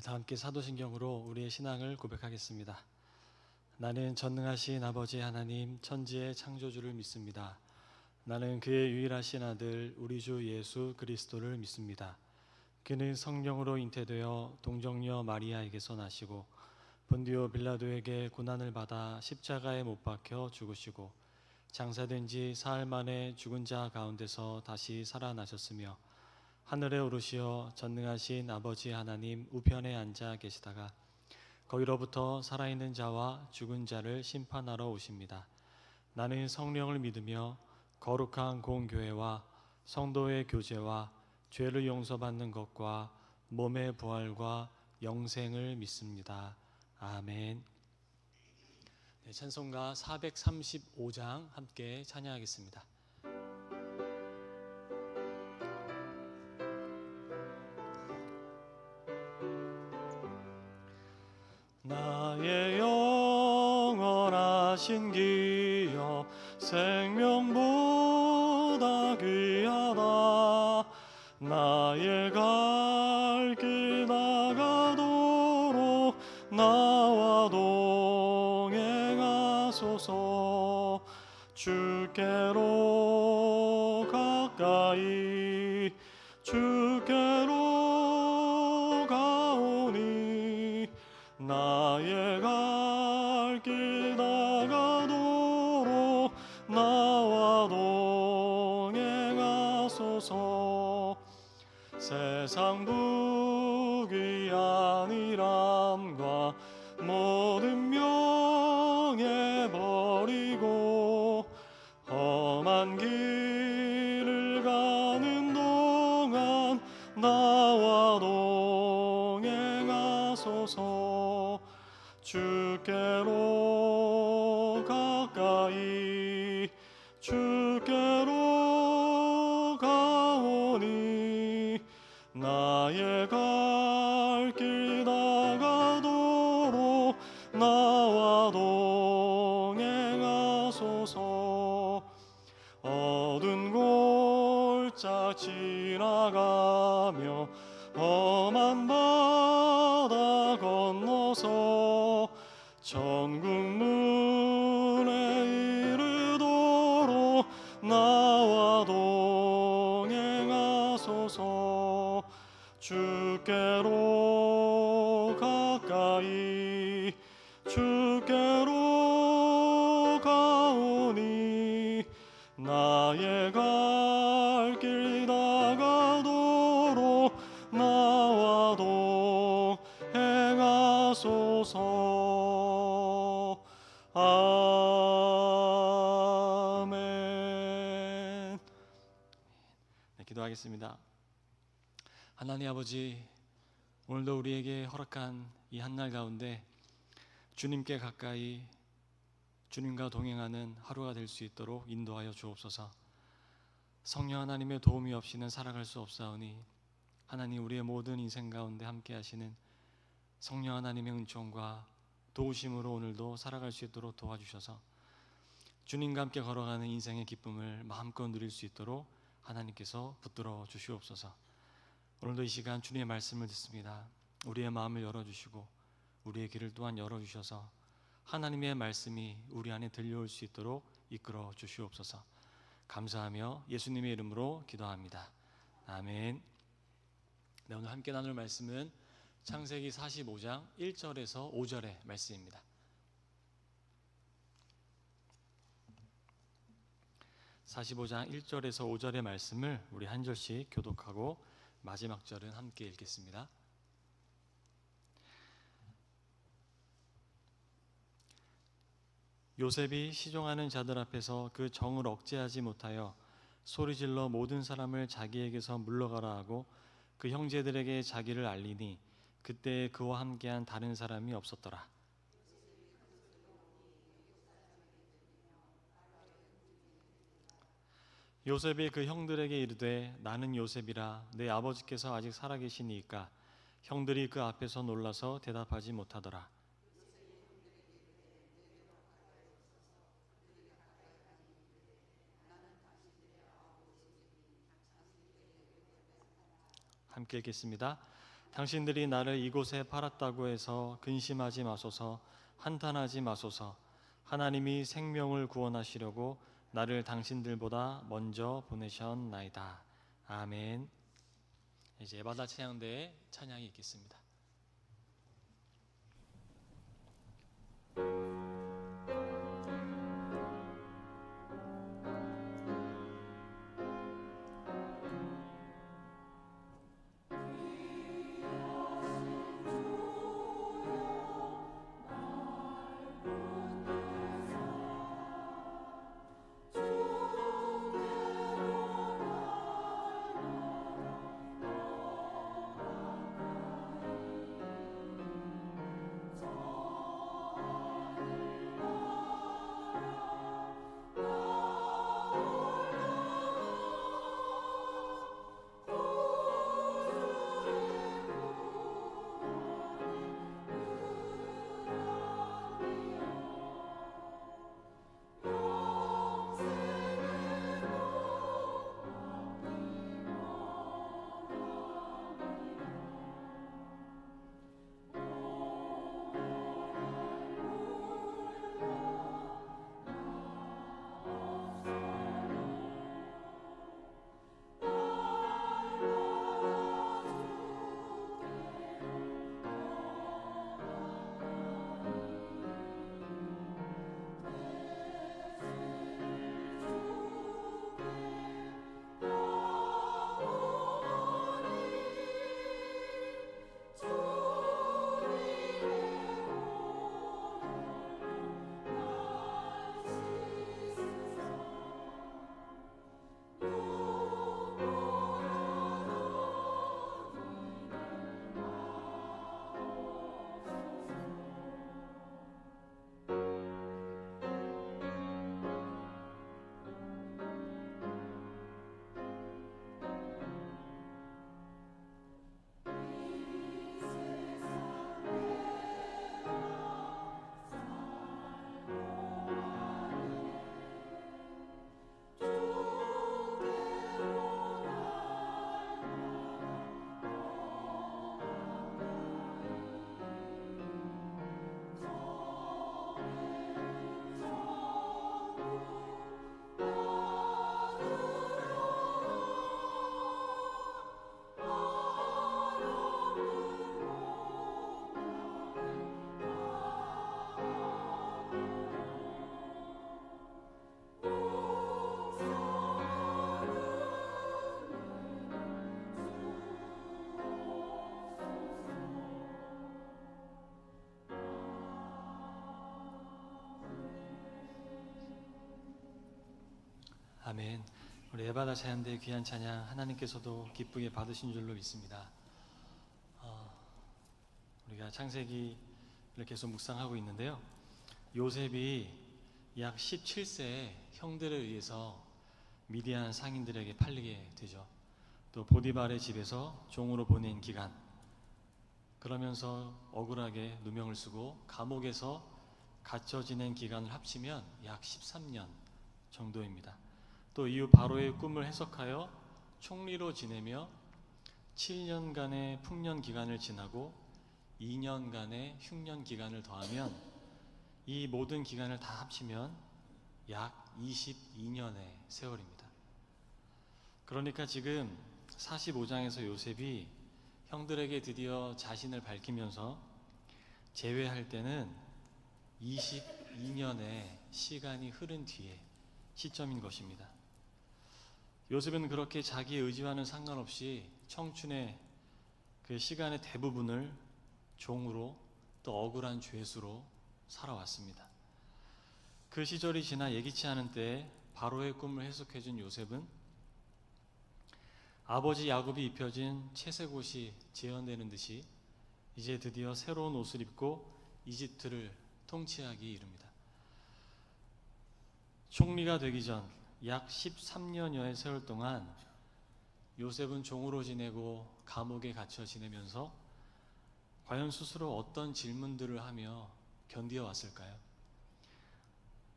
다 함께 사도신경으로 우리의 신앙을 고백하겠습니다. 나는 전능하신 아버지 하나님 천지의 창조주를 믿습니다. 나는 그의 유일하신 아들 우리 주 예수 그리스도를 믿습니다. 그는 성령으로 잉태되어 동정녀 마리아에게서 나시고 본디오 빌라도에게 고난을 받아 십자가에 못 박혀 죽으시고 장사된 지 사흘 만에 죽은 자 가운데서 다시 살아나셨으며 하늘에 오르시어 전능하신 아버지 하나님 우편에 앉아 계시다가 거기로부터 살아있는 자와 죽은 자를 심판하러 오십니다. 나는 성령을 믿으며 거룩한 공교회와 성도의 교제와 죄를 용서받는 것과 몸의 부활과 영생을 믿습니다. 아멘. 찬송가 435장 함께 찬양하겠습니다. 나의 영원하신 기여 생명보다 귀하다. 나의 갈 길 나가도록 나와 동행하소서. 주께로 가까이 주께로 가오니 나의 갈 길 나가도록 나와 동행하소서. 세상 부귀한 일함과 모든 명예 버리고 험한 길을 가는 동안 나와 동행하소서. 주께로 가까이 주께로 가오니 나의 갈 길 나가도록 나와 동행하소서. 어두운 골짜 지나가며 험한 바다 건너서 천국 문에 이르도록 나와 동행하소서. 주께로 가까이 주께로 가오니 나의 갈 길 나가도록 나와 동행하소서. 아멘. 기도하겠습니다. 하나님 아버지, 오늘도 우리에게 허락한 이 한날 가운데 주님께 가까이 주님과 동행하는 하루가 될 수 있도록 인도하여 주옵소서. 성령 하나님의 도움이 없이는 살아갈 수 없사오니 하나님 우리의 모든 인생 가운데 함께 하시는 성령 하나님의 은총과 도우심으로 오늘도 살아갈 수 있도록 도와주셔서 주님과 함께 걸어가는 인생의 기쁨을 마음껏 누릴 수 있도록 하나님께서 붙들어 주시옵소서. 오늘도 이 시간 주님의 말씀을 듣습니다. 우리의 마음을 열어주시고 우리의 귀를 또한 열어주셔서 하나님의 말씀이 우리 안에 들려올 수 있도록 이끌어 주시옵소서. 감사하며 예수님의 이름으로 기도합니다. 아멘. 네, 오늘 함께 나눌 말씀은 창세기 45장 1절에서 5절의 말씀입니다. 45장 1절에서 5절의 말씀을 우리 한 절씩 교독하고 마지막 절은 함께 읽겠습니다. 요셉이 시종하는 자들 앞에서 그 정을 억제하지 못하여 소리질러 모든 사람을 자기에게서 물러가라 하고 그 형제들에게 자기를 알리니 그때 그와 함께한 다른 사람이 없었더라. 요셉이 그 형들에게 이르되 나는 요셉이라 내 아버지께서 아직 살아계시니이까. 형들이 그 앞에서 놀라서 대답하지 못하더라. 함께 읽겠습니다. 당신들이 나를 이곳에 팔았다고 해서 근심하지 마소서. 한탄하지 마소서. 하나님이 생명을 구원하시려고 나를 당신들보다 먼저 보내셨나이다. 아멘. 이제 에바다 찬양대의 찬양이 있겠습니다. 아멘. 우리 에바다 찬양대의 귀한 찬양 하나님께서도 기쁘게 받으신 줄로 믿습니다. 우리가 창세기를 계속 묵상하고 있는데요. 요셉이 약 17세에 형들에 의해서 미디안 상인들에게 팔리게 되죠. 또 보디발의 집에서 종으로 보낸 기간, 그러면서 억울하게 누명을 쓰고 감옥에서 갇혀 지낸 기간을 합치면 약 13년 정도입니다. 또 이후 바로의 꿈을 해석하여 총리로 지내며 7년간의 풍년 기간을 지나고 2년간의 흉년 기간을 더하면 이 모든 기간을 다 합치면 약 22년의 세월입니다. 그러니까 지금 45장에서 요셉이 형들에게 드디어 자신을 밝히면서 재회할 때는 22년의 시간이 흐른 뒤에 시점인 것입니다. 요셉은 그렇게 자기의 의지와는 상관없이 청춘의 그 시간의 대부분을 종으로 또 억울한 죄수로 살아왔습니다. 그 시절이 지나 예기치 않은 때에 바로의 꿈을 해석해준 요셉은 아버지 야곱이 입혀진 채색 옷이 재현되는 듯이 이제 드디어 새로운 옷을 입고 이집트를 통치하기 이릅니다. 총리가 되기 전 약 13년여의 세월 동안 요셉은 종으로 지내고 감옥에 갇혀 지내면서 과연 스스로 어떤 질문들을 하며 견디어 왔을까요?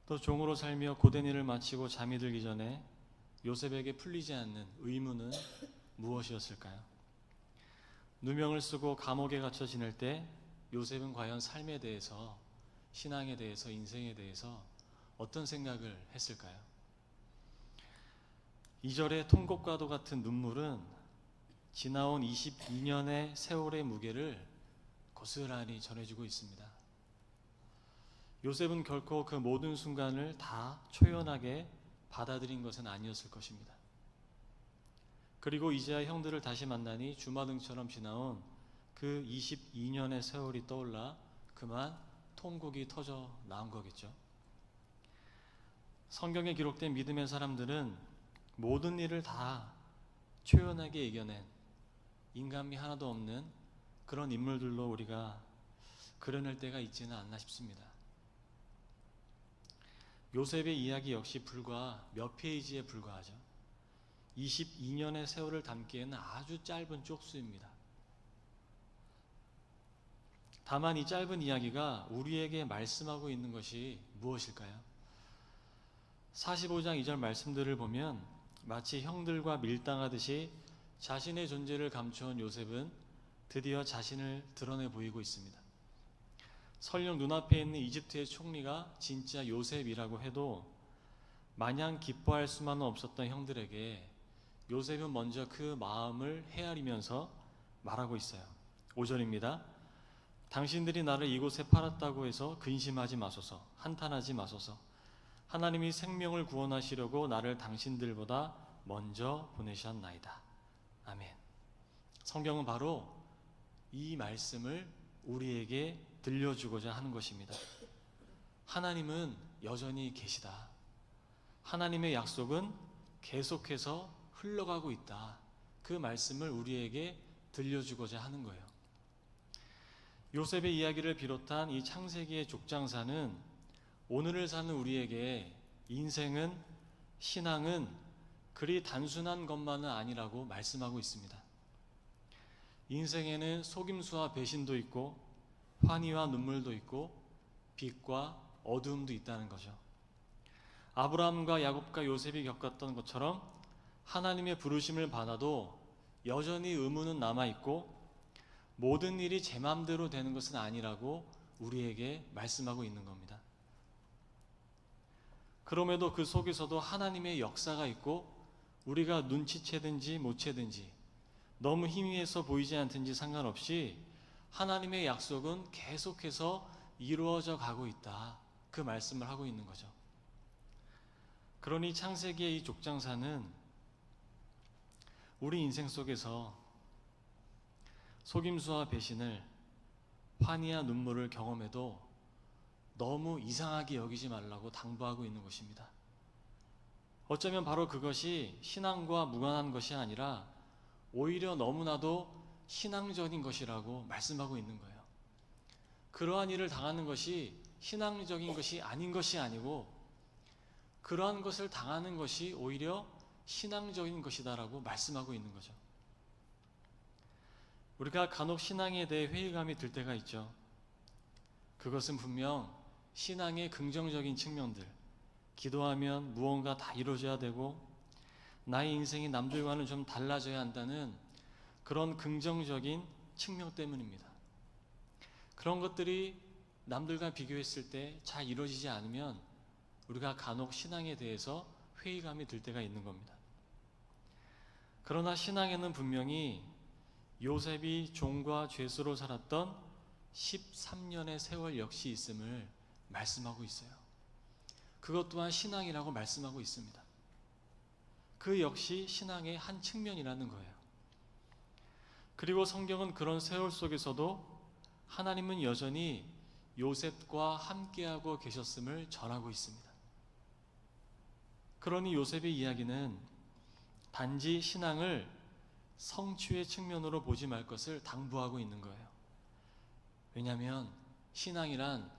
또 종으로 살며 고된 일을 마치고 잠이 들기 전에 요셉에게 풀리지 않는 의문은 무엇이었을까요? 누명을 쓰고 감옥에 갇혀 지낼 때 요셉은 과연 삶에 대해서, 신앙에 대해서, 인생에 대해서 어떤 생각을 했을까요? 2절의 통곡과도 같은 눈물은 지나온 22년의 세월의 무게를 고스란히 전해주고 있습니다. 요셉은 결코 그 모든 순간을 다 초연하게 받아들인 것은 아니었을 것입니다. 그리고 이제야 형들을 다시 만나니 주마등처럼 지나온 그 22년의 세월이 떠올라 그만 통곡이 터져 나온 거겠죠. 성경에 기록된 믿음의 사람들은 모든 일을 다 초연하게 이겨낸 인간미 하나도 없는 그런 인물들로 우리가 그려낼 때가 있지는 않나 싶습니다. 요셉의 이야기 역시 불과 몇 페이지에 불과하죠. 22년의 세월을 담기에는 아주 짧은 쪽수입니다. 다만 이 짧은 이야기가 우리에게 말씀하고 있는 것이 무엇일까요? 45장 2절 말씀들을 보면 마치 형들과 밀당하듯이 자신의 존재를 감춰온 요셉은 드디어 자신을 드러내 보이고 있습니다. 설령 눈앞에 있는 이집트의 총리가 진짜 요셉이라고 해도 마냥 기뻐할 수만은 없었던 형들에게 요셉은 먼저 그 마음을 헤아리면서 말하고 있어요. 5절입니다. 당신들이 나를 이곳에 팔았다고 해서 근심하지 마소서, 한탄하지 마소서. 하나님이 생명을 구원하시려고 나를 당신들보다 먼저 보내셨나이다. 아멘. 성경은 바로 이 말씀을 우리에게 들려주고자 하는 것입니다. 하나님은 여전히 계시다. 하나님의 약속은 계속해서 흘러가고 있다. 그 말씀을 우리에게 들려주고자 하는 거예요. 요셉의 이야기를 비롯한 이 창세기의 족장사는 오늘을 사는 우리에게 인생은, 신앙은 그리 단순한 것만은 아니라고 말씀하고 있습니다. 인생에는 속임수와 배신도 있고 환희와 눈물도 있고 빛과 어두움도 있다는 거죠. 아브라함과 야곱과 요셉이 겪었던 것처럼 하나님의 부르심을 받아도 여전히 의문은 남아있고 모든 일이 제 마음대로 되는 것은 아니라고 우리에게 말씀하고 있는 겁니다. 그럼에도 그 속에서도 하나님의 역사가 있고 우리가 눈치채든지 못 채든지 너무 희미해서 보이지 않든지 상관없이 하나님의 약속은 계속해서 이루어져 가고 있다. 그 말씀을 하고 있는 거죠. 그러니 창세기의 이 족장사는 우리 인생 속에서 속임수와 배신을, 환희와 눈물을 경험해도 너무 이상하게 여기지 말라고 당부하고 있는 것입니다. 어쩌면 바로 그것이 신앙과 무관한 것이 아니라 오히려 너무나도 신앙적인 것이라고 말씀하고 있는 거예요. 그러한 일을 당하는 것이 신앙적인 것이 아닌 것이 아니고 그러한 것을 당하는 것이 오히려 신앙적인 것이다라고 말씀하고 있는 거죠. 우리가 간혹 신앙에 대해 회의감이 들 때가 있죠. 그것은 분명 신앙의 긍정적인 측면들, 기도하면 무언가 다 이루어져야 되고 나의 인생이 남들과는 좀 달라져야 한다는 그런 긍정적인 측면 때문입니다. 그런 것들이 남들과 비교했을 때 잘 이루어지지 않으면 우리가 간혹 신앙에 대해서 회의감이 들 때가 있는 겁니다. 그러나 신앙에는 분명히 요셉이 종과 죄수로 살았던 13년의 세월 역시 있음을 말씀하고 있어요. 그것 또한 신앙이라고 말씀하고 있습니다. 그 역시 신앙의 한 측면이라는 거예요. 그리고 성경은 그런 세월 속에서도 하나님은 여전히 요셉과 함께하고 계셨음을 전하고 있습니다. 그러니 요셉의 이야기는 단지 신앙을 성취의 측면으로 보지 말 것을 당부하고 있는 거예요. 왜냐하면 신앙이란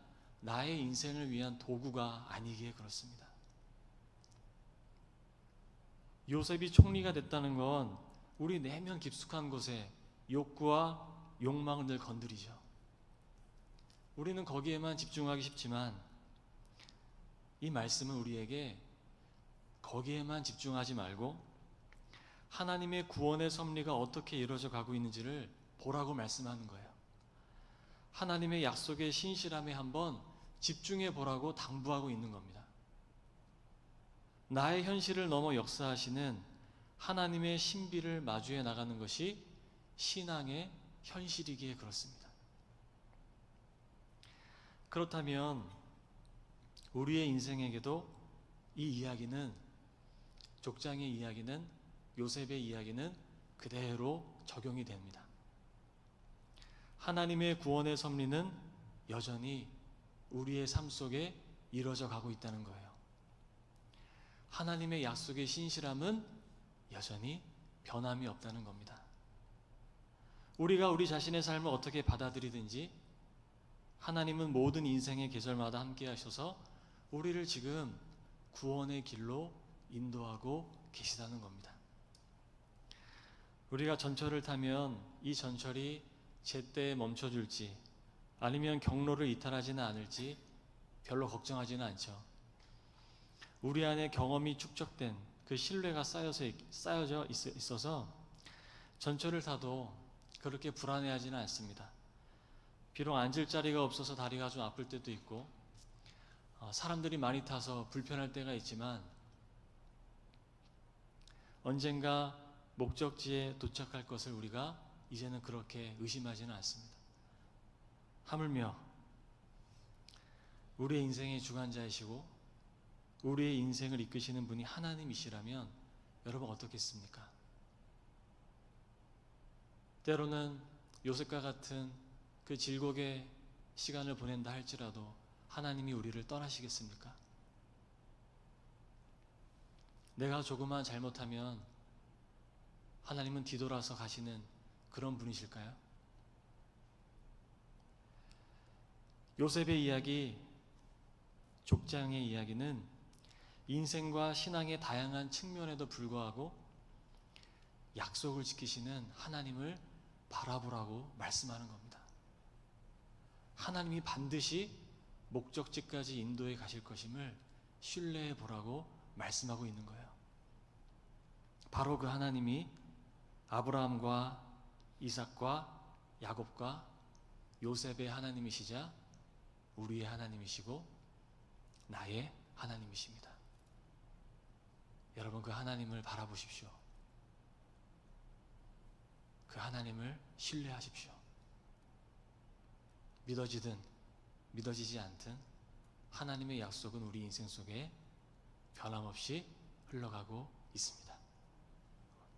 나의 인생을 위한 도구가 아니기에 그렇습니다. 요셉이 총리가 됐다는 건 우리 내면 깊숙한 곳에 욕구와 욕망을 늘 건드리죠. 우리는 거기에만 집중하기 쉽지만 이 말씀은 우리에게 거기에만 집중하지 말고 하나님의 구원의 섭리가 어떻게 이루어져 가고 있는지를 보라고 말씀하는 거예요. 하나님의 약속의 신실함에 한번 집중해 보라고 당부하고 있는 겁니다. 나의 현실을 넘어 역사하시는 하나님의 신비를 마주해 나가는 것이 신앙의 현실이기에 그렇습니다. 그렇다면 우리의 인생에게도 이 이야기는, 족장의 이야기는, 요셉의 이야기는 그대로 적용이 됩니다. 하나님의 구원의 섭리는 여전히 우리의 삶 속에 이루어져 가고 있다는 거예요. 하나님의 약속의 신실함은 여전히 변함이 없다는 겁니다. 우리가 우리 자신의 삶을 어떻게 받아들이든지 하나님은 모든 인생의 계절마다 함께 하셔서 우리를 지금 구원의 길로 인도하고 계시다는 겁니다. 우리가 전철을 타면 이 전철이 제때에 멈춰줄지 아니면 경로를 이탈하지는 않을지 별로 걱정하지는 않죠. 우리 안에 경험이 축적된 그 신뢰가 쌓여져 있어서 전철을 타도 그렇게 불안해하지는 않습니다. 비록 앉을 자리가 없어서 다리가 좀 아플 때도 있고 사람들이 많이 타서 불편할 때가 있지만 언젠가 목적지에 도착할 것을 우리가 이제는 그렇게 의심하지는 않습니다. 하물며 우리의 인생의 주관자이시고 우리의 인생을 이끄시는 분이 하나님이시라면 여러분 어떻겠습니까? 때로는 요셉과 같은 그 질곡의 시간을 보낸다 할지라도 하나님이 우리를 떠나시겠습니까? 내가 조금만 잘못하면 하나님은 뒤돌아서 가시는 그런 분이실까요? 요셉의 이야기, 족장의 이야기는 인생과 신앙의 다양한 측면에도 불구하고 약속을 지키시는 하나님을 바라보라고 말씀하는 겁니다. 하나님이 반드시 목적지까지 인도해 가실 것임을 신뢰해 보라고 말씀하고 있는 거예요. 바로 그 하나님이 아브라함과 이삭과 야곱과 요셉의 하나님이시자 우리의 하나님이시고 나의 하나님이십니다. 여러분 그 하나님을 바라보십시오. 그 하나님을 신뢰하십시오. 믿어지든 믿어지지 않든 하나님의 약속은 우리 인생 속에 변함없이 흘러가고 있습니다.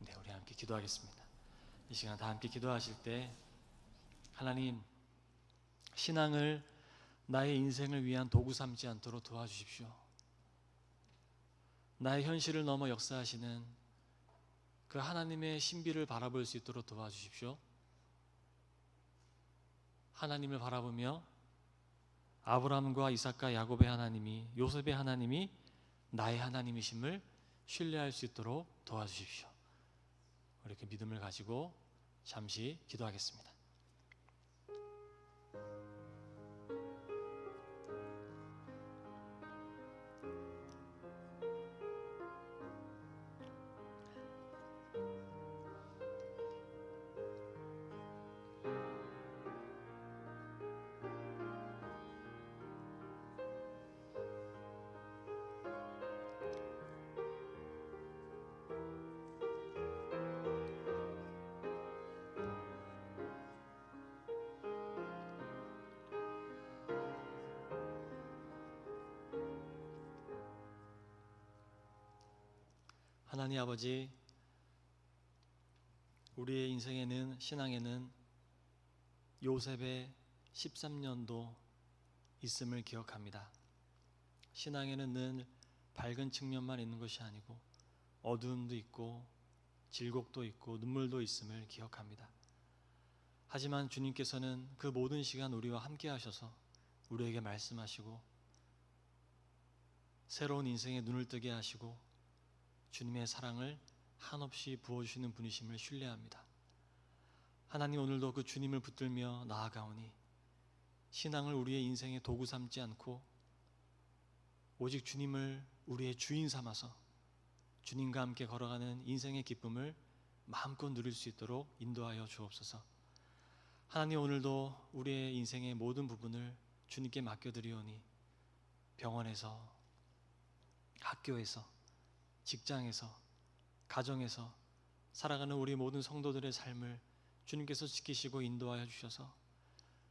네, 우리 함께 기도하겠습니다. 이 시간 다 함께 기도하실 때 하나님, 신앙을 나의 인생을 위한 도구 삼지 않도록 도와주십시오. 나의 현실을 넘어 역사하시는 그 하나님의 신비를 바라볼 수 있도록 도와주십시오. 하나님을 바라보며 아브라함과 이삭과 야곱의 하나님이, 요셉의 하나님이 나의 하나님이심을 신뢰할 수 있도록 도와주십시오. 이렇게 믿음을 가지고 잠시 기도하겠습니다. 하나님 아버지, 우리의 인생에는, 신앙에는 요셉의 13년도 있음을 기억합니다. 신앙에는 늘 밝은 측면만 있는 것이 아니고 어두움도 있고 질곡도 있고 눈물도 있음을 기억합니다. 하지만 주님께서는 그 모든 시간 우리와 함께 하셔서 우리에게 말씀하시고 새로운 인생에 눈을 뜨게 하시고 주님의 사랑을 한없이 부어주시는 분이심을 신뢰합니다. 하나님, 오늘도 그 주님을 붙들며 나아가오니 신앙을 우리의 인생의 도구 삼지 않고 오직 주님을 우리의 주인 삼아서 주님과 함께 걸어가는 인생의 기쁨을 마음껏 누릴 수 있도록 인도하여 주옵소서. 하나님, 오늘도 우리의 인생의 모든 부분을 주님께 맡겨드리오니 병원에서, 학교에서, 직장에서, 가정에서 살아가는 우리 모든 성도들의 삶을 주님께서 지키시고 인도하여 주셔서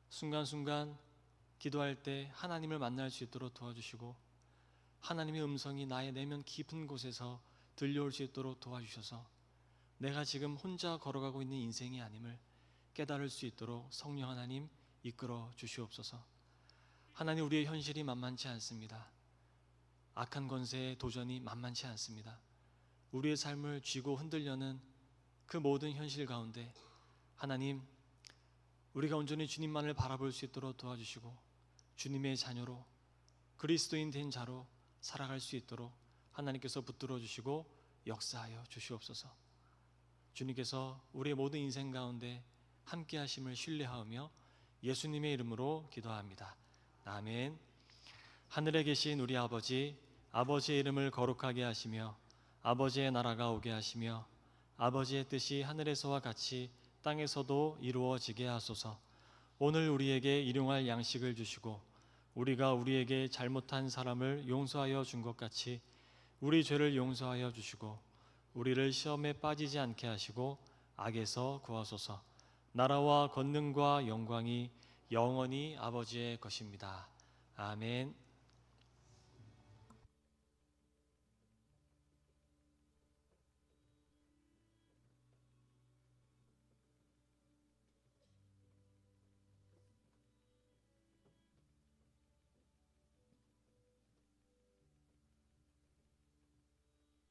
순간순간 기도할 때 하나님을 만날 수 있도록 도와주시고 하나님의 음성이 나의 내면 깊은 곳에서 들려올 수 있도록 도와주셔서 내가 지금 혼자 걸어가고 있는 인생이 아님을 깨달을 수 있도록 성령 하나님 이끌어 주시옵소서. 하나님, 우리의 현실이 만만치 않습니다. 악한 권세의 도전이 만만치 않습니다. 우리의 삶을 쥐고 흔들려는 그 모든 현실 가운데 하나님, 우리가 온전히 주님만을 바라볼 수 있도록 도와주시고 주님의 자녀로, 그리스도인 된 자로 살아갈 수 있도록 하나님께서 붙들어 주시고 역사하여 주시옵소서. 주님께서 우리의 모든 인생 가운데 함께 하심을 신뢰하며 예수님의 이름으로 기도합니다. 아멘. 하늘에 계신 우리 아버지, 아버지의 이름을 거룩하게 하시며 아버지의 나라가 오게 하시며 아버지의 뜻이 하늘에서와 같이 땅에서도 이루어지게 하소서. 오늘 우리에게 일용할 양식을 주시고 우리가 우리에게 잘못한 사람을 용서하여 준 것 같이 우리 죄를 용서하여 주시고 우리를 시험에 빠지지 않게 하시고 악에서 구하소서. 나라와 권능과 영광이 영원히 아버지의 것입니다. 아멘.